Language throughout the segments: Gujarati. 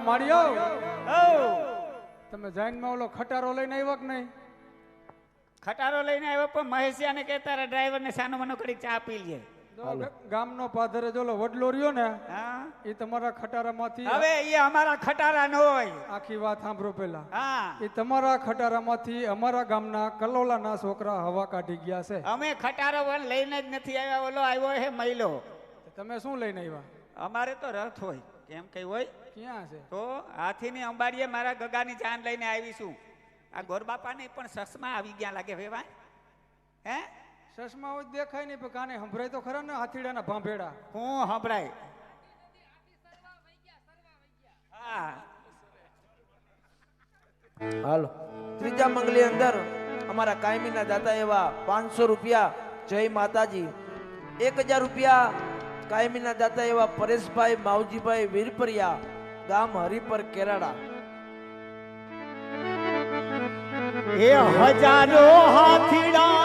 માળીઓ ઓ તમે જાઈનમાં ઓલો ખટારો લઈને આવ્યા કે નહીં? ખટારો લઈને આવ્યો પણ મહેશિયાને કે તારા ડ્રાઈવરને સાનો મનો કરી ચા પી લે. ગામનો પાદરે જોલો વડલો રહ્યો ને હા એ તમારા ખટારામાંથી હવે એ અમારા ખટારા નો હોય. આખી વાત સાંભળો પેલા. હા એ તમારા ખટારામાંથી અમારા ગામના કલોલાના છોકરા હવા કાઢી ગયા છે. અમે ખટારો પણ લઈને જ નથી આવ્યા. ઓલો આવ્યો હે મહિલો. તમે શું લઈને આવ્યા? અમારે તો રથ હોય કેમ કઈ હોય ક્યાં છે? તો હાથીની અંબાડીએ મારા ગગાની જાન લઈને આવીશું. આ ગોરબાપાને પણ સસમાં આવી ગયા લાગે વેવા. હે ચશ્મા હોય દેખાય નહીં પણ કાને સંભળાય તો ખરા ને હાથીડાના ભાંભેડા. હું સંભળાય. હા હાલો ત્રીજા મંગલી અંદર અમારા કાયમીના દાતા એવા 500 રૂપિયા જય માતાજી, 1000 રૂપિયા કાયમીના દાતા એવા પરેશભાઈ માવજીભાઈ વીરપરિયા ગામ હરિપર કેરાડા. એ હજારો હાથીડા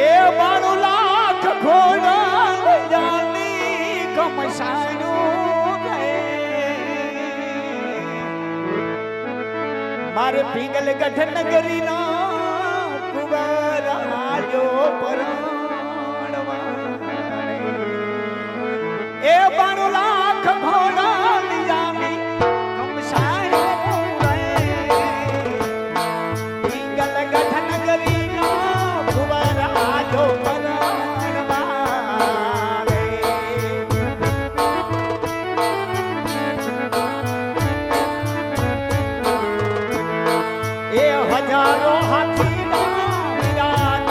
એ 92 લાખ ઘોડા જાની કમસાણું મારે પિંગલ ગઢ નગરી ના કુંવરા જો પરણવા એ 92 લાખ ઘોડા જાની કમસાણું પિંગલ ગઢ નગરી ના કુંવરા જો હજારો હાથીના વિરાટ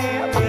રે